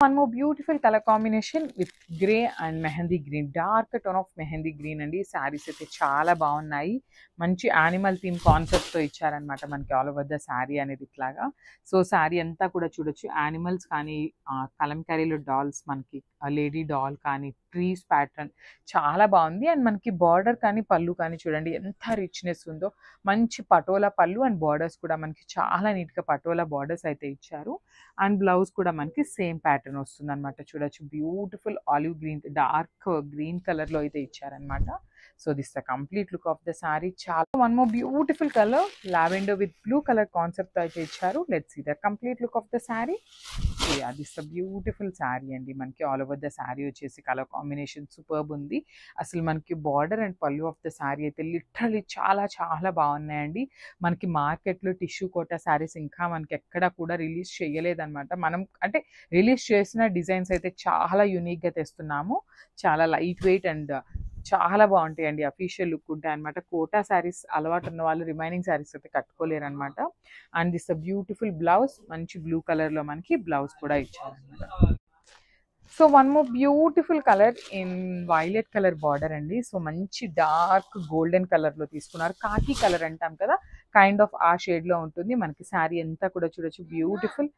One more beautiful colour combination with grey and mehndi green, dark tone of mehndi green అండి. శారీస్ అయితే చాలా బాగున్నాయి. మంచి యానిమల్ థీమ్ కాన్సెప్ట్తో ఇచ్చారనమాట మనకి ఆల్ ఓవర్ ద శారీ అనేది ఇట్లాగా. సో శారీ అంతా కూడా చూడొచ్చు, యానిమల్స్ కానీ కలంకారీలో డాల్స్, మనకి లేడీ డాల్ కానీ ట్రీస్ ప్యాటర్న్ చాలా బాగుంది. అండ్ మనకి బార్డర్ కానీ పళ్ళు కానీ చూడండి ఎంత రిచ్నెస్ ఉందో. మంచి పటోలా పళ్ళు అండ్ బార్డర్స్ కూడా మనకి చాలా నీట్గా పటోలా బార్డర్స్ అయితే ఇచ్చారు. అండ్ బ్లౌజ్ కూడా మనకి సేమ్ ప్యాటర్న్ వస్తుంది అనమాట. చూడొచ్చు beautiful olive green, dark green కలర్లో అయితే ఇచ్చారనమాట. So this the complete look of the sari. చాలా one more beautiful colour lavender with blue colour concept అయితే ఇచ్చారు. Let's see the complete look of the sari. This the beautiful sari అండి. మనకి all over the sari వచ్చేసి colour combination superb ఉంది. అసలు మనకి border and పళ్ళు ఆఫ్ ద శారీ అయితే లిటరలీ చాలా చాలా బాగున్నాయండి. మనకి మార్కెట్లో టిష్యూ కోటా శారీస్ ఇంకా మనకి ఎక్కడా కూడా రిలీజ్ చేయలేదన్నమాట. మనం అంటే రిలీజ్ చేసిన డిజైన్స్ అయితే చాలా యూనిక్గా తెస్తున్నాము. చాలా లైట్ వెయిట్ అండ్ చాలా బాగుంటాయండి. అఫీషియల్ లుక్ ఉంటాయి అనమాట. కోటా శారీస్ అలవాటు ఉన్న వాళ్ళు రిమైనింగ్ శారీస్ అయితే కట్టుకోలేరు అనమాట. అండ్ దిస్ బ్యూటిఫుల్ బ్లౌజ్, మంచి బ్లూ కలర్లో మనకి బ్లౌజ్ కూడా ఇచ్చారనమాట. So one more beautiful colour in violet colour border అండి. సో మంచి డార్క్ గోల్డెన్ కలర్లో తీసుకున్నారు. కాకి కలర్ అంటాం కదా, కైండ్ ఆఫ్ ఆ షేడ్లో ఉంటుంది మనకి. శారీ అంతా కూడా చూడొచ్చు బ్యూటిఫుల్.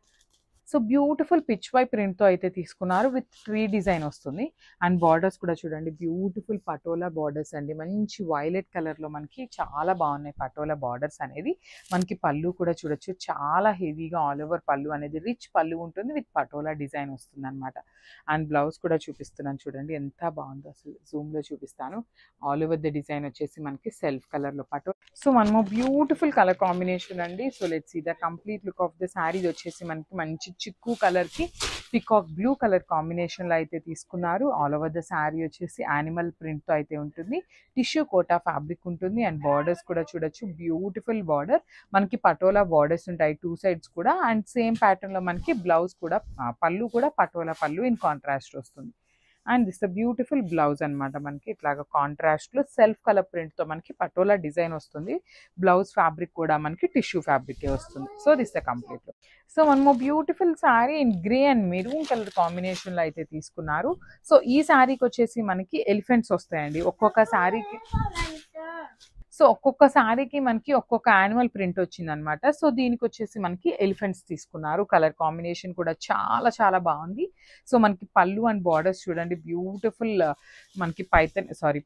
సో బ్యూటిఫుల్ పిచ్ వై ప్రింట్తో అయితే తీసుకున్నారు. విత్ ట్రీ డిజైన్ వస్తుంది. అండ్ బార్డర్స్ కూడా చూడండి బ్యూటిఫుల్ పటోలా బార్డర్స్ అండి. మంచి వైలెట్ కలర్లో మనకి చాలా బాగున్నాయి పటోలా బార్డర్స్ అనేది. మనకి పళ్ళు కూడా చూడొచ్చు చాలా హెవీగా ఆల్ ఓవర్ పళ్ళు అనేది రిచ్ పళ్ళు ఉంటుంది విత్ పటోలా డిజైన్ వస్తుంది అనమాట. అండ్ బ్లౌజ్ కూడా చూపిస్తున్నాను చూడండి ఎంత బాగుందో. అసలు జూమ్లో చూపిస్తాను. ఆల్ ఓవర్ ద డిజైన్ వచ్చేసి మనకి సెల్ఫ్ కలర్లో పటో. So one more beautiful colour combination అండి. So let's see the complete look of the sari. వచ్చేసి మనకి మంచి చిక్కు కలర్ కి పికాక్ బ్లూ కలర్ కాంబినేషన్ లో అయితే తీసుకున్నారు. ఆల్ ఓవర్ ద శారీ వచ్చేసి యానిమల్ ప్రింట్ తో అయితే ఉంటుంది. టిష్యూ కోటా ఫ్యాబ్రిక్ ఉంటుంది. అండ్ బార్డర్స్ కూడా చూడొచ్చు బ్యూటిఫుల్ బార్డర్. మనకి పటోలా బార్డర్స్ ఉంటాయి టూ సైడ్స్ కూడా. అండ్ సేమ్ ప్యాటర్న్ లో మనకి బ్లౌజ్ కూడా పళ్ళు కూడా పటోలా పళ్ళు ఇన్ కాంట్రాస్ట్ వస్తుంది. And this the beautiful blouse అనమాట. మనకి ఇట్లాగా కాంట్రాస్ట్ లో సెల్ఫ్ కలర్ ప్రింట్ తో మనకి పటోలా డిజైన్ వస్తుంది. బ్లౌజ్ ఫ్యాబ్రిక్ కూడా మనకి టిష్యూ ఫ్యాబ్రిక్ వస్తుంది. So this the complete. So one more beautiful sari in grey and maroon colour combination లో అయితే తీసుకున్నారు. సో ఈ శారీకి వచ్చేసి మనకి ఎలిఫెంట్స్ వస్తాయండి ఒక్కొక్క శారీకి. సో ఒక్కొక్క శారీకి మనకి ఒక్కొక్క యానిమల్ ప్రింట్ వచ్చింది అనమాట. సో దీనికి వచ్చేసి మనకి ఎలిఫెంట్స్ తీసుకున్నారు. కలర్ కాంబినేషన్ కూడా చాలా చాలా బాగుంది. సో మనకి పళ్ళు అండ్ బార్డర్స్ చూడండి బ్యూటిఫుల్. మనకి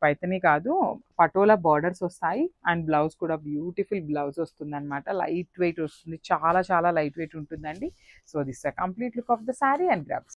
పైతని కాదు పటోలా బార్డర్స్ వస్తాయి. అండ్ బ్లౌజ్ కూడా బ్యూటిఫుల్ బ్లౌజ్ వస్తుంది అనమాట. లైట్ వెయిట్ వస్తుంది, చాలా చాలా లైట్ వెయిట్ ఉంటుందండి. So this the complete look of the sari and grabs.